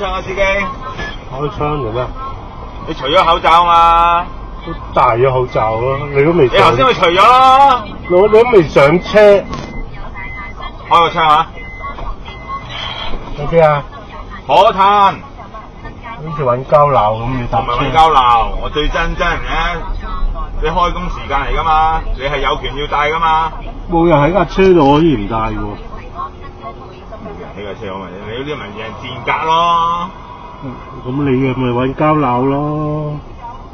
窗啊，司機！開窗做咩？你除咗口罩嘛？都戴咗口罩咯，你都未。你頭先咪除咗咯。你都未上車。開個窗啊！喺邊啊？火炭。好似揾交鬧咁，你搭車。我唔係揾交鬧，我最憎人嘅。你開工時間嚟㗎嘛，你係有權要戴㗎嘛。冇人喺架車度可以唔戴喎。呢架車我咪你嗰啲咪人賤格咯。咁你嘅咪揾交鬧咯。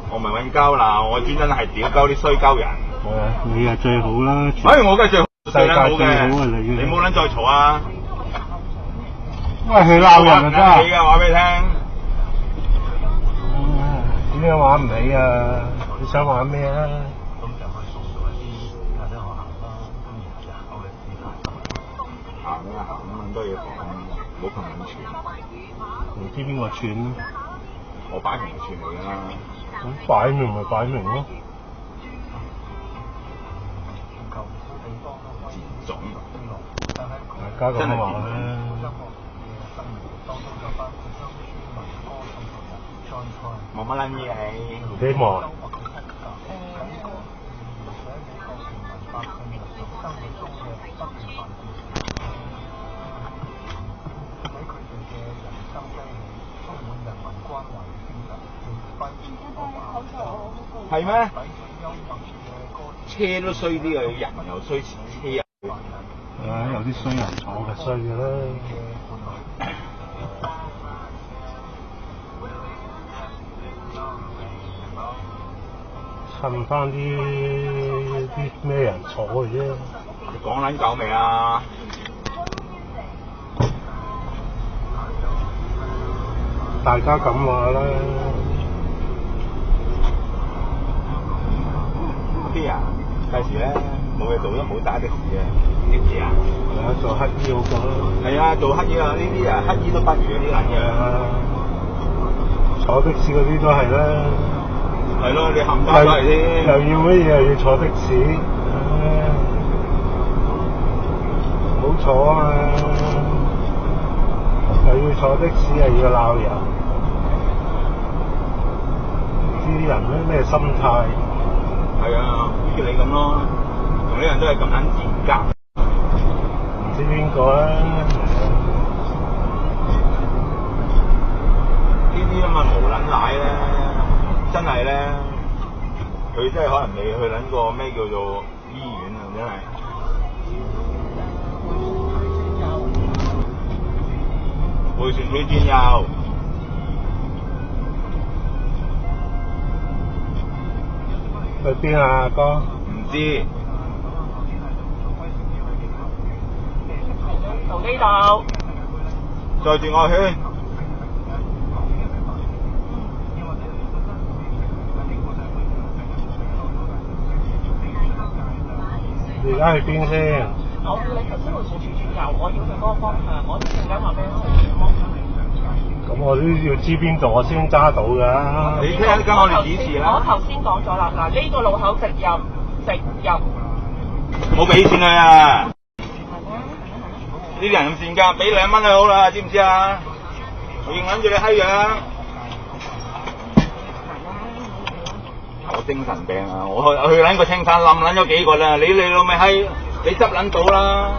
我咪揾交鬧，我專登係屌鳩啲衰鳩人。係啊，你係最好啦。我梗係最好，世界最好啊你冇撚再嘈啊！因為佢鬧人啊真係。你㗎話俾你聽。點樣玩唔起啊？你想玩咩啊？咁就去宿舍啲或者學校啦，咁然後就考慮其他。行咩行咁多嘢講，冇咁撚串。唔知邊個串？我擺明係串你㗎啦。咁擺明咪擺明咯。賤種。大家咁話啦。冇乜撚嘢你。唔希望。係咩？車都衰啲啊，人又衰，車又。有啲衰人坐嘅衰嘅啦。襯翻啲咩人坐嘅啫。你講撚夠未啊？大家咁話啦。啲啊，第時咧冇嘢做都冇打的士啊，知唔知啊？係啊，做乞衣好過啦。係啊，做乞衣啊，呢啲啊乞衣都不如呢啲撚嘢。坐的士嗰啲都係啦。係咯，你冚家都係啲。又要乜嘢又要坐的士，唔好坐啊！又要坐的士又要鬧人，呢啲人咩心態？係啊，好似你咁咯，同啲人都係咁撚賤格。唔知邊個啊？呢啲咁嘅無撚奶咧，真係咧，佢真係可能未去撚過咩叫做醫院啊！真係。迴旋處轉右。去邊啊，阿哥？唔知。到呢度。再轉個圈。你而家去邊先？我叫你頭先迴旋處轉右，我要去嗰個方向，我都陣間話俾你聽方向。咁我都要知邊度我先揸到㗎。你聽跟我哋指示啦。我頭先講咗啦，嗱呢個路口直入，直入。冇俾錢佢啊！呢啲人咁賤格，俾2蚊就好啦，知唔知啊？我認撚住你閪樣。我精神病啊！我去撚個青山冧撚咗幾個啦，你老味閪，你執撚到啦！